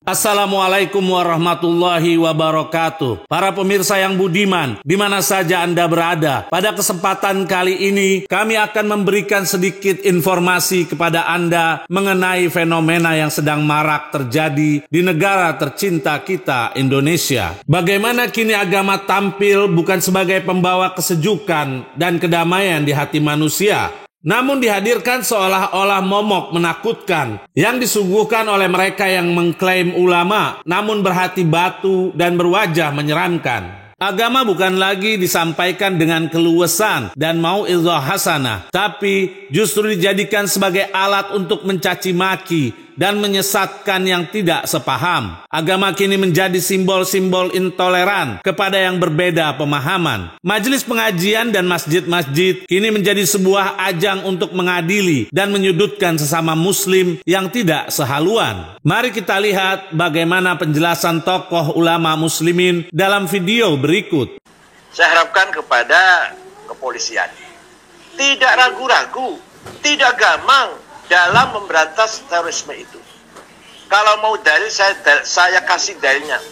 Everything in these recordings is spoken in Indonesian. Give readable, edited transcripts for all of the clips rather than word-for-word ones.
Assalamualaikum warahmatullahi wabarakatuh. Para pemirsa yang budiman, di mana saja Anda berada, pada kesempatan kali ini kami akan memberikan sedikit informasi kepada Anda mengenai fenomena yang sedang marak terjadi di negara tercinta kita, Indonesia. Bagaimana kini agama tampil bukan sebagai pembawa kesejukan dan kedamaian di hati manusia, namun dihadirkan seolah-olah momok menakutkan yang disuguhkan oleh mereka yang mengklaim ulama namun berhati batu dan berwajah menyeramkan. Agama bukan lagi disampaikan dengan keluasan dan mau'izah hasanah, tapi justru dijadikan sebagai alat untuk mencaci maki dan menyesatkan yang tidak sepaham. Agama kini menjadi simbol-simbol intoleran kepada yang berbeda pemahaman. Majelis pengajian dan masjid-masjid kini menjadi sebuah ajang untuk mengadili dan menyudutkan sesama muslim yang tidak sehaluan. Mari kita lihat bagaimana penjelasan tokoh ulama muslimin dalam video berikut. Saya harapkan kepada kepolisian tidak ragu-ragu, tidak gamang dalam memberantas terorisme itu. Kalau mau dalil, saya kasih dalilnya.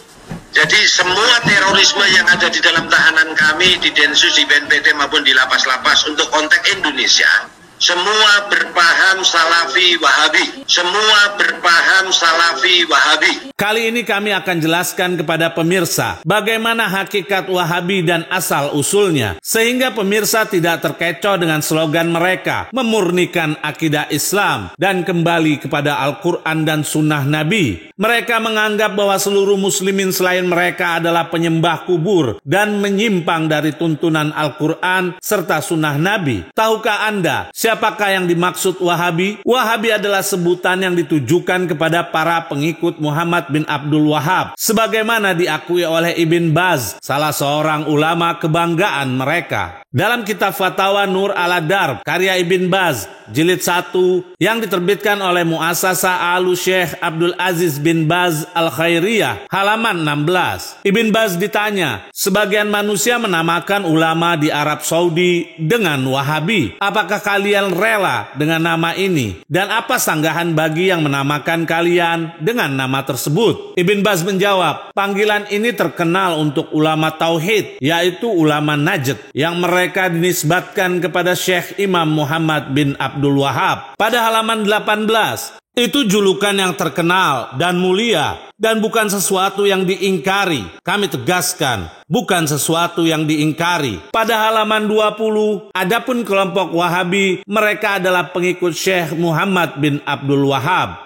Jadi semua terorisme yang ada di dalam tahanan kami di Densus, di BNPT maupun di lapas-lapas untuk konteks Indonesia, semua berpaham Salafi Wahabi. Semua berpaham Salafi Wahabi. Kali ini kami akan jelaskan kepada pemirsa bagaimana hakikat Wahabi dan asal-usulnya, sehingga pemirsa tidak terkecoh dengan slogan mereka memurnikan akidah Islam dan kembali kepada Al-Quran dan Sunnah Nabi. Mereka menganggap bahwa seluruh muslimin selain mereka adalah penyembah kubur dan menyimpang dari tuntunan Al-Quran serta Sunnah Nabi. Tahukah Anda siapakah yang dimaksud Wahabi? Wahabi adalah sebutan yang ditujukan kepada para pengikut Muhammad bin Abdul Wahab, sebagaimana diakui oleh Ibn Baz, salah seorang ulama kebanggaan mereka. Dalam kitab Fatawa Nur Al-Darb, karya Ibn Baz, jilid 1, yang diterbitkan oleh Muasasa Al-Syekh Abdul Aziz bin Baz Al-Khairiyah, halaman 16. Ibn Baz ditanya, sebagian manusia menamakan ulama di Arab Saudi dengan Wahabi. Apakah kalian rela dengan nama ini? Dan apa sanggahan bagi yang menamakan kalian dengan nama tersebut? Ibn Baz menjawab, panggilan ini terkenal untuk ulama Tauhid, yaitu ulama Najd, yang mereka dinisbatkan kepada Syekh Imam Muhammad bin Abdul Wahab. Pada halaman 18, itu julukan yang terkenal dan mulia dan bukan sesuatu yang diingkari. Kami tegaskan, bukan sesuatu yang diingkari. Pada halaman 20, adapun kelompok Wahabi, mereka adalah pengikut Syekh Muhammad bin Abdul Wahab.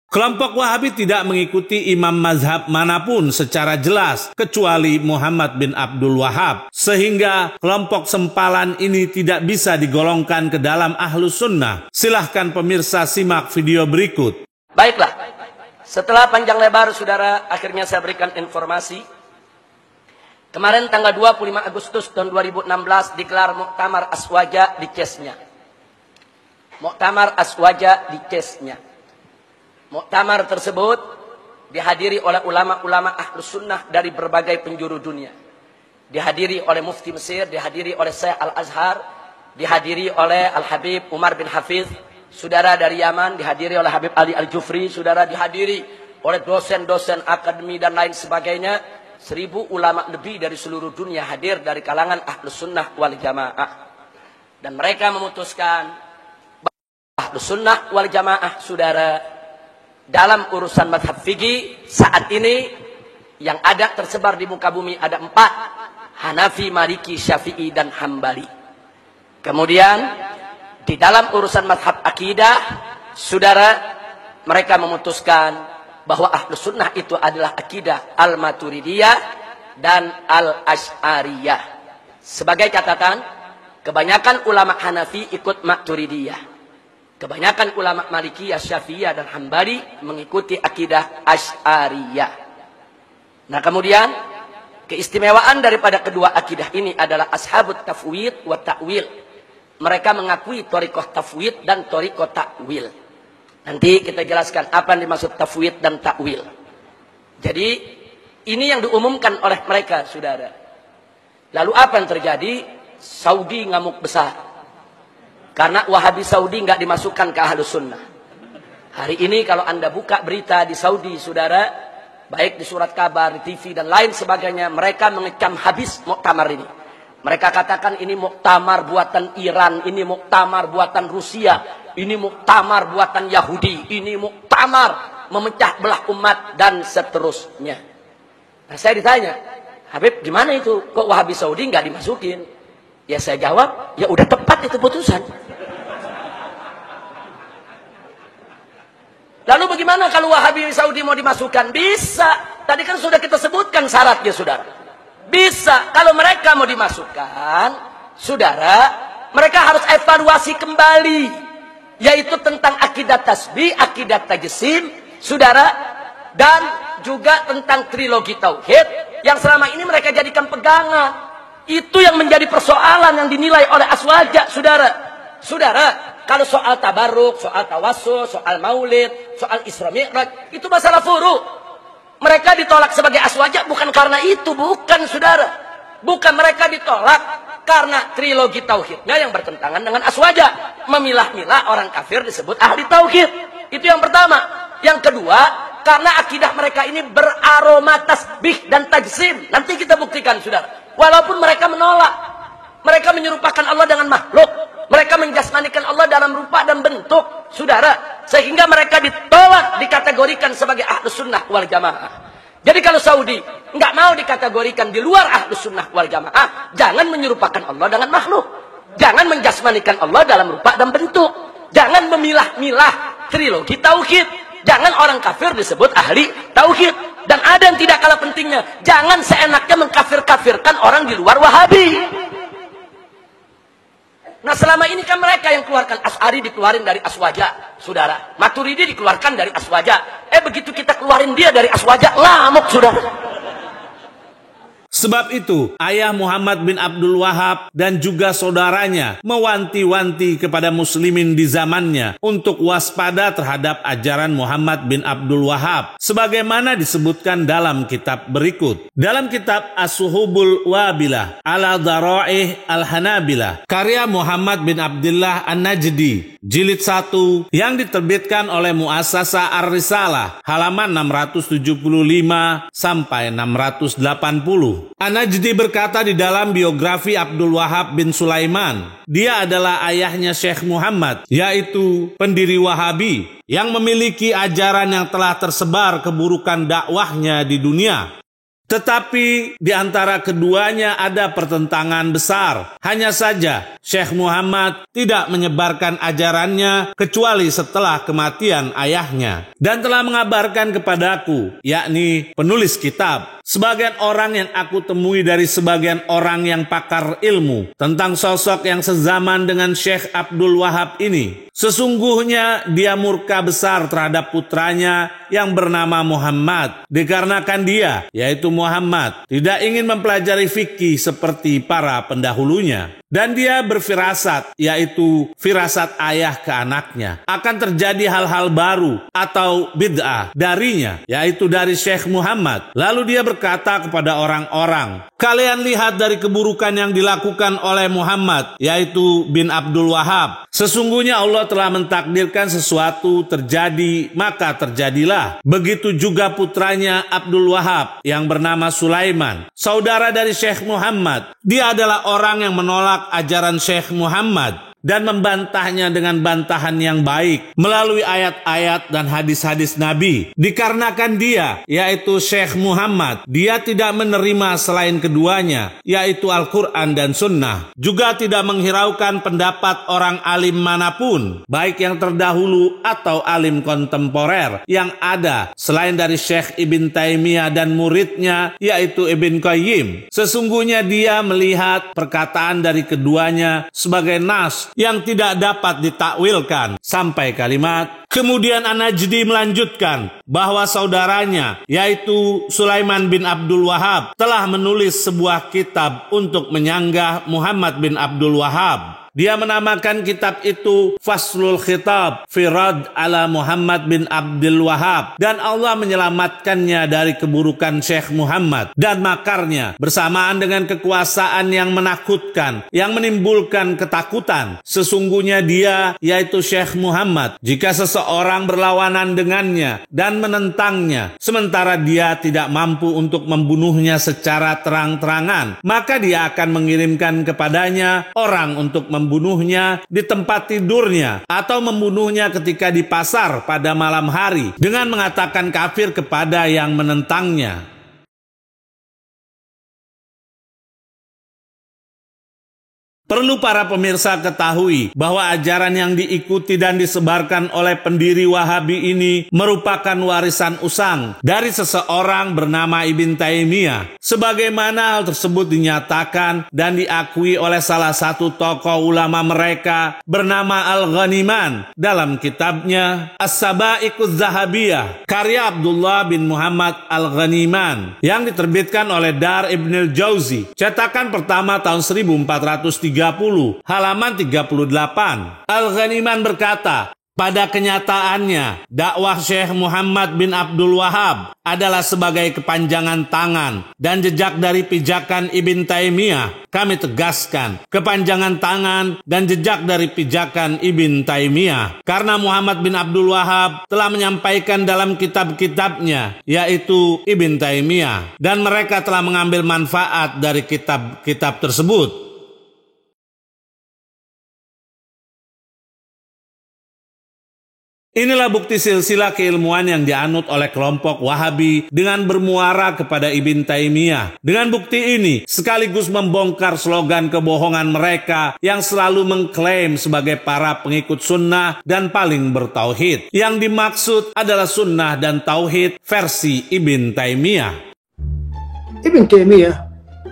Kelompok Wahabi tidak mengikuti imam mazhab manapun secara jelas kecuali Muhammad bin Abdul Wahab, sehingga kelompok sempalan ini tidak bisa digolongkan ke dalam Ahlus Sunnah. Silahkan pemirsa simak video berikut. Baiklah, setelah panjang lebar saudara, akhirnya saya berikan informasi. Kemarin tanggal 25 Agustus tahun 2016 digelar Muktamar Aswaja di Cesnya. Muktamar Aswaja di Cesnya. Muktamar tersebut dihadiri oleh ulama-ulama Ahlus Sunnah dari berbagai penjuru dunia. Dihadiri oleh Mufti Mesir, dihadiri oleh Syekh Al-Azhar, dihadiri oleh Al-Habib Umar bin Hafiz, saudara dari Yaman, dihadiri oleh Habib Ali Al-Jufri, saudara dihadiri oleh dosen-dosen akademi dan lain sebagainya. 1000 ulama lebih dari seluruh dunia hadir dari kalangan Ahlus Sunnah wal Jamaah. Dan mereka memutuskan bahwa Ahlus Sunnah wal Jamaah, saudara, dalam urusan mazhab fikih saat ini yang ada tersebar di muka bumi ada 4, Hanafi, Maliki, Syafi'i, dan Hambali. Kemudian di dalam urusan mazhab akidah, saudara, mereka memutuskan bahwa Ahlus Sunnah itu adalah akidah Al-Maturidiyah dan Al-Asy'ariyah. Sebagai catatan, kebanyakan ulama Hanafi ikut Maturidiyah. Kebanyakan ulama Malikiyah, Syafi'iyah, dan Hambali mengikuti akidah Asy'ariyah. Nah, kemudian keistimewaan daripada kedua akidah ini adalah ashabut tafwid wa ta'wil. Mereka mengakui thariqah tafwid dan thariqah ta'wil. Nanti kita jelaskan apa yang dimaksud tafwid dan ta'wil. Jadi ini yang diumumkan oleh mereka, saudara. Lalu apa yang terjadi? Saudi ngamuk besar. Karena Wahabi Saudi nggak dimasukkan ke Ahlus Sunnah. Hari ini kalau Anda buka berita di Saudi, saudara, baik di surat kabar, di TV dan lain sebagainya, mereka mengecam habis muktamar ini. Mereka katakan ini muktamar buatan Iran, ini muktamar buatan Rusia, ini muktamar buatan Yahudi, ini muktamar memecah belah umat dan seterusnya. Nah, saya ditanya, Habib gimana itu? Kok Wahabi Saudi nggak dimasukin? Ya saya jawab, ya udah tepat itu putusan. Lalu bagaimana kalau Wahabi Saudi mau dimasukkan? Bisa. Tadi kan sudah kita sebutkan syaratnya, saudara. Bisa. Kalau mereka mau dimasukkan, saudara, mereka harus evaluasi kembali. Yaitu tentang akidah tasbih, akidah tajsim, saudara. Dan juga tentang trilogi tauhid yang selama ini mereka jadikan pegangan. Itu yang menjadi persoalan yang dinilai oleh Aswaja, saudara. Saudara, kalau soal tabarruk, soal tawassul, soal maulid, soal Isra Mi'raj, itu masalah furu'. Mereka ditolak sebagai Aswaja bukan karena itu, bukan, saudara. Bukan, mereka ditolak karena trilogi tauhidnya yang bertentangan dengan Aswaja. Memilah-milah orang kafir disebut ahli tauhid. Itu yang pertama. Yang kedua, karena akidah mereka ini beraroma tasbih dan tajsim. Nanti kita buktikan, saudara. Walaupun mereka menolak, mereka menyerupakan Allah dengan makhluk, mereka menjasmanikan Allah dalam rupa dan bentuk, saudara, sehingga mereka ditolak, dikategorikan sebagai Ahlus Sunnah wal Jamaah. Jadi kalau Saudi nggak mau dikategorikan di luar Ahlus Sunnah wal Jamaah, jangan menyerupakan Allah dengan makhluk, jangan menjasmanikan Allah dalam rupa dan bentuk, jangan memilah-milah trilogi tauhid, jangan orang kafir disebut ahli tauhid. Dan ada yang tidak kalah pentingnya, jangan seenaknya mengkafir-kafirkan orang di luar Wahabi. Nah, selama ini kan mereka yang keluarkan. Asy'ari dikeluarin dari Aswaja, saudara. Maturidi dikeluarkan dari Aswaja. Begitu kita keluarin dia dari Aswaja, lamuk, saudara. Sebab itu, ayah Muhammad bin Abdul Wahab dan juga saudaranya mewanti-wanti kepada muslimin di zamannya untuk waspada terhadap ajaran Muhammad bin Abdul Wahab, sebagaimana disebutkan dalam kitab berikut. Dalam kitab As-Suhubul Wabilah ala Dara'ih Al-Hanabilah, karya Muhammad bin Abdullah An-Najdi, jilid 1, yang diterbitkan oleh Muassasah Ar-Risalah, halaman 675 sampai 680. An-Najdi berkata di dalam biografi Abdul Wahab bin Sulaiman, dia adalah ayahnya Syekh Muhammad, yaitu pendiri Wahabi yang memiliki ajaran yang telah tersebar keburukan dakwahnya di dunia. Tetapi di antara keduanya ada pertentangan besar. Hanya saja Syekh Muhammad tidak menyebarkan ajarannya kecuali setelah kematian ayahnya, dan telah mengabarkan kepadaku, yakni penulis kitab, sebagian orang yang aku temui dari sebagian orang yang pakar ilmu tentang sosok yang sezaman dengan Syekh Abdul Wahab ini. Sesungguhnya dia murka besar terhadap putranya yang bernama Muhammad, dikarenakan dia, yaitu Muhammad, tidak ingin mempelajari fikih seperti para pendahulunya. Dan dia berfirasat, yaitu firasat ayah ke anaknya, akan terjadi hal-hal baru atau bid'ah darinya, yaitu dari Syekh Muhammad. Lalu dia berkata kepada orang-orang, kalian lihat dari keburukan yang dilakukan oleh Muhammad, yaitu bin Abdul Wahab. Sesungguhnya Allah telah mentakdirkan sesuatu terjadi, maka terjadilah. Begitu juga putranya Abdul Wahab yang bernama Sulaiman, saudara dari Syekh Muhammad. Dia adalah orang yang menolak ajaran Syekh Muhammad dan membantahnya dengan bantahan yang baik melalui ayat-ayat dan hadis-hadis Nabi. Dikarenakan dia, yaitu Syekh Muhammad, dia tidak menerima selain keduanya, yaitu Al-Quran dan Sunnah. Juga tidak menghiraukan pendapat orang alim manapun, baik yang terdahulu atau alim kontemporer yang ada selain dari Syekh Ibn Taimiyah dan muridnya, yaitu Ibn Qayyim. Sesungguhnya dia melihat perkataan dari keduanya sebagai nas yang tidak dapat ditakwilkan sampai kalimat. Kemudian An-Najdi melanjutkan bahwa saudaranya, yaitu Sulaiman bin Abdul Wahab, telah menulis sebuah kitab untuk menyanggah Muhammad bin Abdul Wahab. Dia menamakan kitab itu Faslul Khitab fi Radd ala Muhammad bin Abdul Wahhab, dan Allah menyelamatkannya dari keburukan Syekh Muhammad dan makarnya bersamaan dengan kekuasaan yang menakutkan, yang menimbulkan ketakutan. Sesungguhnya dia, yaitu Syekh Muhammad, jika seseorang berlawanan dengannya dan menentangnya, sementara dia tidak mampu untuk membunuhnya secara terang-terangan, maka dia akan mengirimkan kepadanya orang untuk membunuhnya di tempat tidurnya atau membunuhnya ketika di pasar pada malam hari dengan mengatakan kafir kepada yang menentangnya. Perlu para pemirsa ketahui bahwa ajaran yang diikuti dan disebarkan oleh pendiri Wahabi ini merupakan warisan usang dari seseorang bernama Ibn Taimiyah. Sebagaimana hal tersebut dinyatakan dan diakui oleh salah satu tokoh ulama mereka bernama Al-Ghaniman dalam kitabnya As-Saba'iquz Zahabiyah karya Abdullah bin Muhammad Al-Ghaniman yang diterbitkan oleh Dar Ibn al-Jauzi, cetakan pertama tahun 1430, halaman 38. Al-Ghaniman berkata, pada kenyataannya, dakwah Syekh Muhammad bin Abdul Wahhab adalah sebagai kepanjangan tangan dan jejak dari pijakan Ibn Taimiyah. Kami tegaskan, kepanjangan tangan dan jejak dari pijakan Ibn Taimiyah. Karena Muhammad bin Abdul Wahhab telah menyampaikan dalam kitab-kitabnya, yaitu Ibn Taimiyah, dan mereka telah mengambil manfaat dari kitab-kitab tersebut. Inilah bukti silsilah keilmuan yang dianut oleh kelompok Wahabi dengan bermuara kepada Ibn Taimiyah. Dengan bukti ini, sekaligus membongkar slogan kebohongan mereka yang selalu mengklaim sebagai para pengikut sunnah dan paling bertauhid. Yang dimaksud adalah sunnah dan tauhid versi Ibn Taimiyah. Ibn Taimiyah,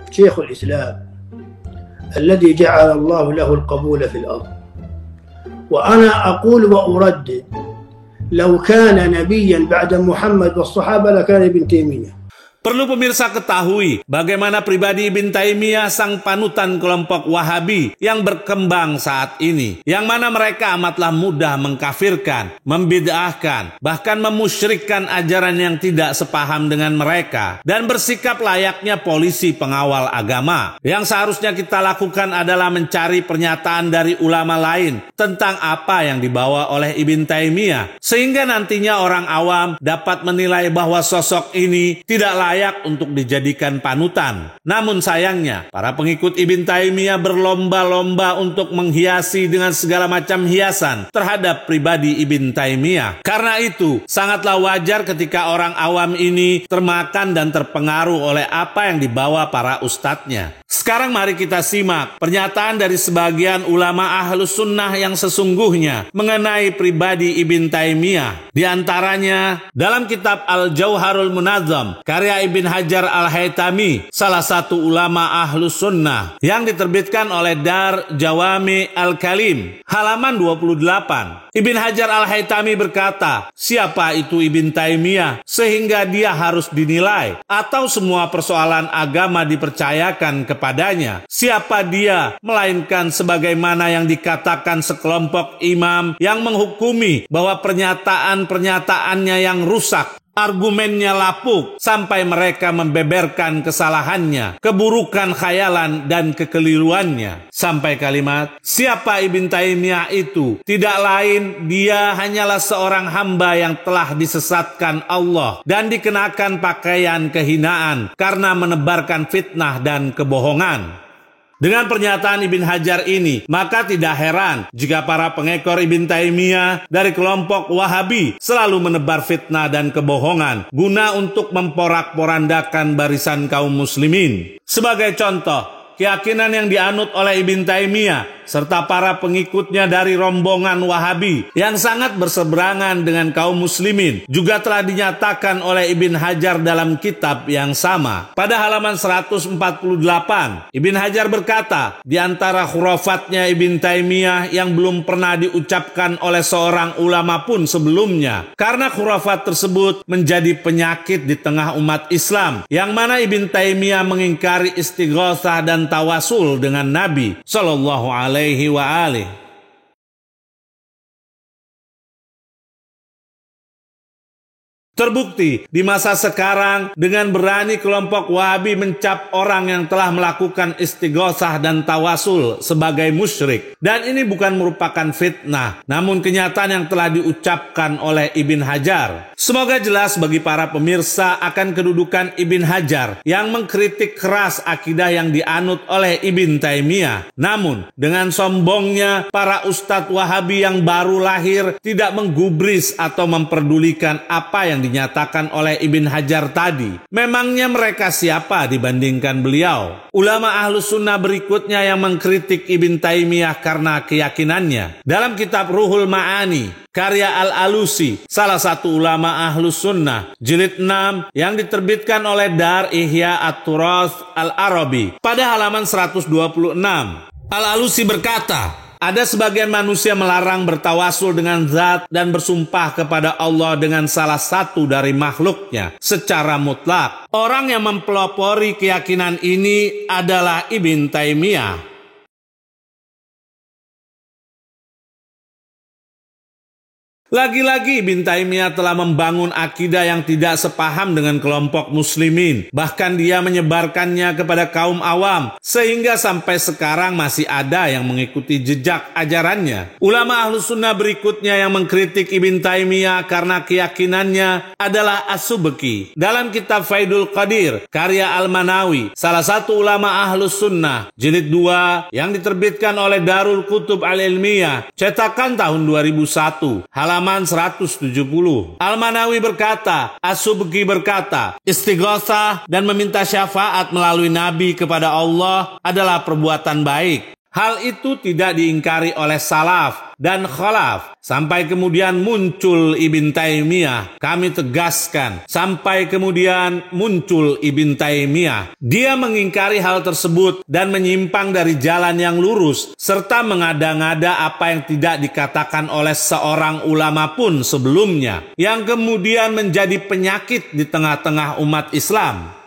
Syekhul Islam, alladhi ja'ala Allah lahu al-qabula fil ard. Wa ana aqul wa uraddid, لو كان نبيا بعد محمد والصحابة لكان ابن تيمية. Perlu pemirsa ketahui bagaimana pribadi Ibn Taimiyah, sang panutan kelompok Wahabi yang berkembang saat ini, yang mana mereka amatlah mudah mengkafirkan, membid'ahkan, bahkan memusyrikkan ajaran yang tidak sepaham dengan mereka, dan bersikap layaknya polisi pengawal agama. Yang seharusnya kita lakukan adalah mencari pernyataan dari ulama lain tentang apa yang dibawa oleh Ibn Taimiyah, sehingga nantinya orang awam dapat menilai bahwa sosok ini tidak layak untuk dijadikan panutan. Namun sayangnya, para pengikut Ibn Taimiyah berlomba-lomba untuk menghiasi dengan segala macam hiasan terhadap pribadi Ibn Taimiyah. Karena itu, sangatlah wajar ketika orang awam ini termakan dan terpengaruh oleh apa yang dibawa para ustadznya. Sekarang mari kita simak pernyataan dari sebagian ulama Ahlus Sunnah yang sesungguhnya mengenai pribadi Ibn Taimiyah. Di antaranya dalam kitab Al-Jauharul Munazzam karya Ibn Hajar Al-Haytami, salah satu ulama Ahlus Sunnah, yang diterbitkan oleh Dar Jawami Al-Kalim, halaman 28. Ibn Hajar Al-Haytami berkata, siapa itu Ibn Taimiyah sehingga dia harus dinilai atau semua persoalan agama dipercayakan kepadanya? Siapa dia melainkan sebagaimana yang dikatakan sekelompok imam yang menghukumi bahwa pernyataan-pernyataannya yang rusak, argumennya lapuk, sampai mereka membeberkan kesalahannya, keburukan khayalan dan kekeliruannya. Sampai kalimat, siapa Ibn Taimiyah itu? Tidak lain, dia hanyalah seorang hamba yang telah disesatkan Allah dan dikenakan pakaian kehinaan karena menebarkan fitnah dan kebohongan. Dengan pernyataan Ibn Hajar ini, maka tidak heran jika para pengekor Ibn Taimiyah dari kelompok Wahabi selalu menebar fitnah dan kebohongan guna untuk memporak-porandakan barisan kaum muslimin. Sebagai contoh, keyakinan yang dianut oleh Ibn Taimiyah serta para pengikutnya dari rombongan Wahabi yang sangat berseberangan dengan kaum muslimin juga telah dinyatakan oleh Ibn Hajar dalam kitab yang sama. Pada halaman 148, Ibn Hajar berkata, di antara khurafatnya Ibn Taimiyah yang belum pernah diucapkan oleh seorang ulama pun sebelumnya, karena khurafat tersebut menjadi penyakit di tengah umat Islam, yang mana Ibn Taimiyah mengingkari istighatsah dan dan tawasul dengan Nabi Shallallahu Alaihi Wasallam. Terbukti di masa sekarang dengan berani kelompok Wahabi mencap orang yang telah melakukan istighosah dan tawasul sebagai musyrik. Dan ini bukan merupakan fitnah, namun kenyataan yang telah diucapkan oleh Ibn Hajar. Semoga jelas bagi para pemirsa akan kedudukan Ibn Hajar yang mengkritik keras akidah yang dianut oleh Ibn Taimiyah. Namun dengan sombongnya para ustadz Wahabi yang baru lahir tidak menggubris atau memperdulikan apa yang dinyatakan oleh Ibn Hajar tadi. Memangnya mereka siapa dibandingkan beliau? Ulama Ahlus Sunnah berikutnya yang mengkritik Ibn Taimiyah karena keyakinannya. Dalam kitab Ruhul Ma'ani, karya Al-Alusi, salah satu ulama Ahlus Sunnah, jilid 6 yang diterbitkan oleh Dar Ihya At-Turath Al-Arabi pada halaman 126. Al-Alusi berkata, ada sebagian manusia melarang bertawasul dengan zat dan bersumpah kepada Allah dengan salah satu dari makhluknya secara mutlak. Orang yang mempelopori keyakinan ini adalah Ibn Taimiyah. Lagi-lagi Ibn Taimiyah telah membangun akidah yang tidak sepaham dengan kelompok muslimin. Bahkan dia menyebarkannya kepada kaum awam, sehingga sampai sekarang masih ada yang mengikuti jejak ajarannya. Ulama Ahlus Sunnah berikutnya yang mengkritik Ibn Taimiyah karena keyakinannya adalah As-Subki. Dalam kitab Faidul Qadir, karya Al-Manawi, salah satu ulama Ahlus Sunnah, jilid 2 yang diterbitkan oleh Darul Kutub Al-Ilmiyah, cetakan tahun 2001, halaman 170. Al-Manawi berkata, As-Subki berkata, istighosah dan meminta syafaat melalui Nabi kepada Allah adalah perbuatan baik. Hal itu tidak diingkari oleh salaf dan khalaf. Sampai kemudian muncul Ibn Taimiyah. Kami tegaskan, sampai kemudian muncul Ibn Taimiyah. Dia mengingkari hal tersebut dan menyimpang dari jalan yang lurus, serta mengada-ngada apa yang tidak dikatakan oleh seorang ulama pun sebelumnya, yang kemudian menjadi penyakit di tengah-tengah umat Islam.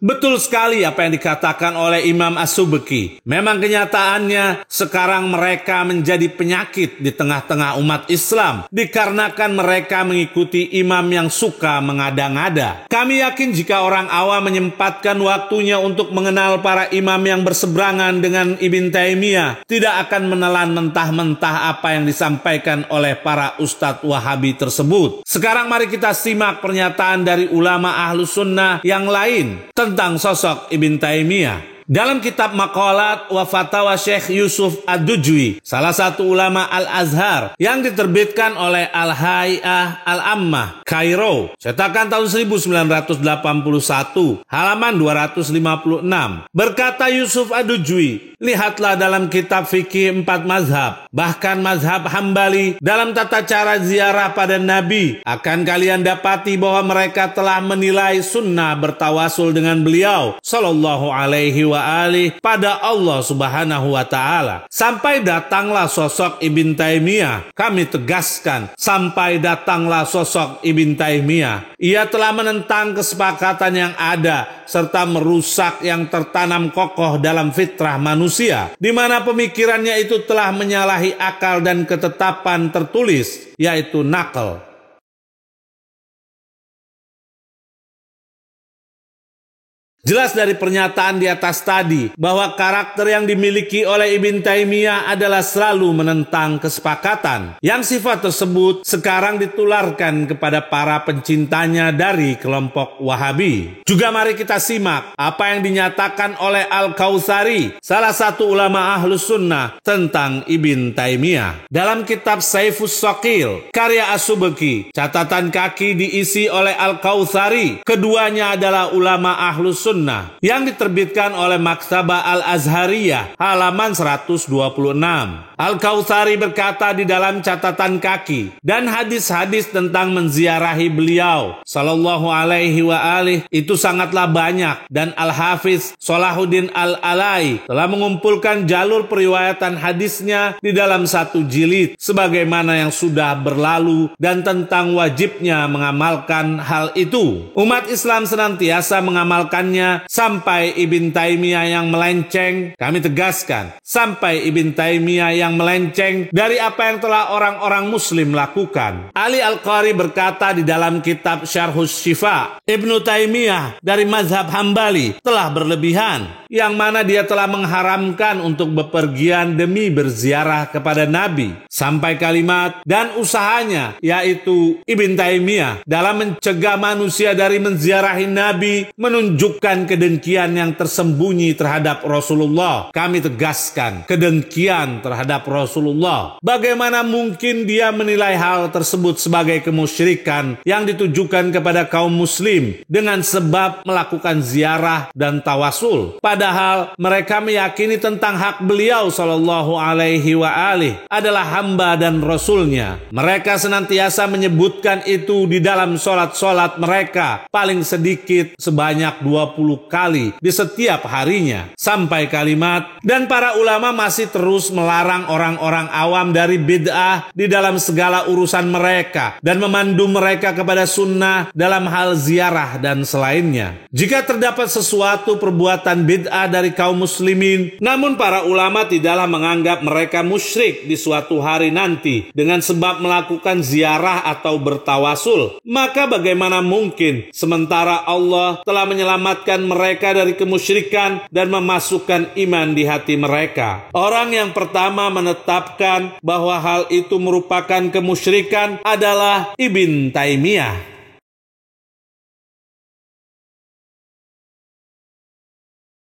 Betul sekali apa yang dikatakan oleh Imam As-Subki. Memang kenyataannya sekarang mereka menjadi penyakit di tengah-tengah umat Islam dikarenakan mereka mengikuti imam yang suka mengada-ngada. Kami yakin jika orang awam menyempatkan waktunya untuk mengenal para imam yang berseberangan dengan Ibn Taimiyah, tidak akan menelan mentah-mentah apa yang disampaikan oleh para ustadz Wahabi tersebut. Sekarang mari kita simak pernyataan dari ulama Ahlus Sunnah yang lain tentang sosok Ibn Taimiyah. Dalam kitab Maqalat wa Fatawa Syekh Yusuf Ad-Dujwi, salah satu ulama Al-Azhar yang diterbitkan oleh Al-Hay'ah Al-Ammah, Kairo, cetakan tahun 1981, halaman 256. Berkata Yusuf Ad-Dujwi, lihatlah dalam kitab fikih 4 mazhab, bahkan mazhab Hambali, dalam tata cara ziarah pada Nabi, akan kalian dapati bahwa mereka telah menilai sunnah bertawasul dengan beliau Sallallahu Alaihi Wasallam pada Allah Subhanahu wa Ta'ala. Sampai datanglah sosok Ibn Taimiyah. Kami tegaskan, sampai datanglah sosok Ibn Taimiyah. Ia telah menentang kesepakatan yang ada serta merusak yang tertanam kokoh dalam fitrah manusia, di mana pemikirannya itu telah menyalahi akal dan ketetapan tertulis, yaitu nakal. Jelas dari pernyataan di atas tadi bahwa karakter yang dimiliki oleh Ibn Taimiyah adalah selalu menentang kesepakatan, yang sifat tersebut sekarang ditularkan kepada para pencintanya dari kelompok Wahabi. Juga mari kita simak apa yang dinyatakan oleh Al-Kautsari, salah satu ulama Ahlus Sunnah, tentang Ibn Taimiyah. Dalam kitab Saifus Shaqil, karya As-Subki, catatan kaki diisi oleh Al-Kautsari. Keduanya adalah ulama Ahlus Sunnah Sunnah yang diterbitkan oleh Maktabah Al-Azhariyah halaman 126. Al-Kautsari berkata di dalam catatan kaki, dan hadis-hadis tentang menziarahi beliau sallallahu alaihi wa alihi itu sangatlah banyak, dan Al-Hafiz Salahuddin Al-Alai telah mengumpulkan jalur periwayatan hadisnya di dalam satu jilid sebagaimana yang sudah berlalu dan tentang wajibnya mengamalkan hal itu. Umat Islam senantiasa mengamalkannya sampai Ibn Taimiyah yang melenceng. Kami tegaskan, sampai Ibn Taimiyah yang melenceng dari apa yang telah orang-orang muslim lakukan. Ali Al-Qari berkata di dalam kitab Syarhus Syifa, Ibnu Taimiyah dari mazhab Hambali telah berlebihan, yang mana dia telah mengharamkan untuk bepergian demi berziarah kepada Nabi, sampai kalimat dan usahanya, yaitu Ibn Taimiyah dalam mencegah manusia dari menziarahi Nabi menunjukkan kedengkian yang tersembunyi terhadap Rasulullah. Kami tegaskan, kedengkian terhadap Rasulullah. Bagaimana mungkin dia menilai hal tersebut sebagai kemusyrikan yang ditujukan kepada kaum muslim dengan sebab melakukan ziarah dan tawasul, padahal mereka meyakini tentang hak beliau sallallahu alaihi wa alihi adalah hamba dan rasulnya. Mereka senantiasa menyebutkan itu di dalam sholat-sholat mereka paling sedikit sebanyak 20 kali di setiap harinya, sampai kalimat, dan para ulama masih terus melarang orang-orang awam dari bid'ah di dalam segala urusan mereka dan memandu mereka kepada sunnah dalam hal ziarah dan selainnya. Jika terdapat sesuatu perbuatan bid'ah dari kaum muslimin, namun para ulama tidaklah menganggap mereka musyrik di suatu hari nanti dengan sebab melakukan ziarah atau bertawasul, maka bagaimana mungkin sementara Allah telah menyelamatkan mereka dari kemusyrikan dan memasukkan iman di hati mereka? Orang yang pertama menetapkan bahwa hal itu merupakan kemusyrikan adalah Ibn Taimiyah.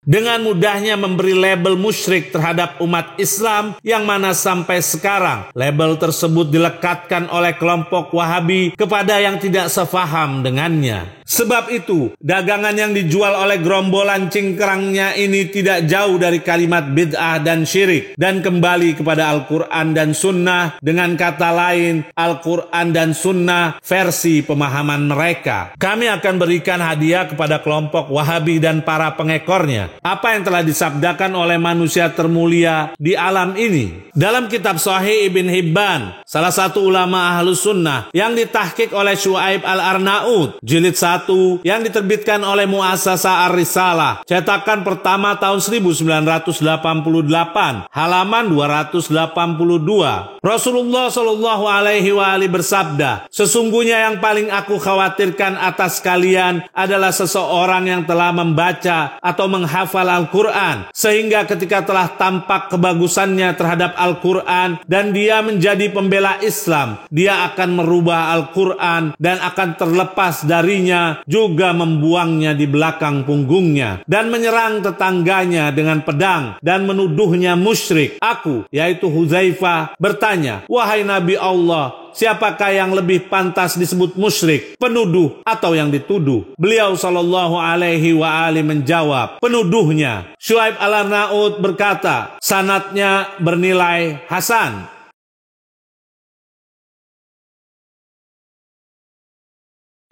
Dengan mudahnya memberi label musyrik terhadap umat Islam, yang mana sampai sekarang label tersebut dilekatkan oleh kelompok Wahabi kepada yang tidak sefaham dengannya. Sebab itu, dagangan yang dijual oleh gerombolan cingkrangnya ini tidak jauh dari kalimat bid'ah dan syirik, dan kembali kepada Al-Quran dan Sunnah, dengan kata lain, Al-Quran dan Sunnah versi pemahaman mereka. Kami akan berikan hadiah kepada kelompok Wahabi dan para pengekornya apa yang telah disabdakan oleh manusia termulia di alam ini. Dalam kitab Sahih Ibn Hibban, salah satu ulama Ahlus Sunnah yang ditahqiq oleh Syuaib Al-Arnaud, jilid 1 yang diterbitkan oleh Muassasah Ar-Risalah, cetakan pertama tahun 1988, halaman 282. Rasulullah Shallallahu Alaihi Wasallam bersabda, sesungguhnya yang paling aku khawatirkan atas kalian adalah seseorang yang telah membaca atau menghafal Al-Quran, sehingga ketika telah tampak kebagusannya terhadap Al-Quran dan dia menjadi pembela Islam, dia akan merubah Al-Quran dan akan terlepas darinya, juga membuangnya di belakang punggungnya dan menyerang tetangganya dengan pedang dan menuduhnya musyrik. Aku, yaitu Hudzaifah, bertanya, wahai Nabi Allah, siapakah yang lebih pantas disebut musyrik, penuduh atau yang dituduh? Beliau sallallahu alaihi wa alihi menjawab, penuduhnya. Syuaib Al-Arnaud berkata, sanadnya bernilai hasan.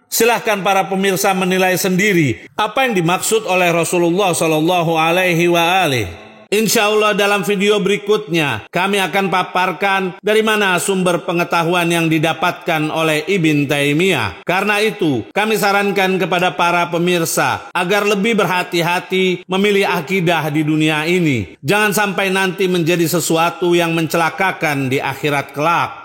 Silahkan para pemirsa menilai sendiri apa yang dimaksud oleh Rasulullah Shallallahu Alaihi Wasallam. Insya Allah dalam video berikutnya kami akan paparkan dari mana sumber pengetahuan yang didapatkan oleh Ibn Taimiyah. Karena itu kami sarankan kepada para pemirsa agar lebih berhati-hati memilih akidah di dunia ini. Jangan sampai nanti menjadi sesuatu yang mencelakakan di akhirat kelak.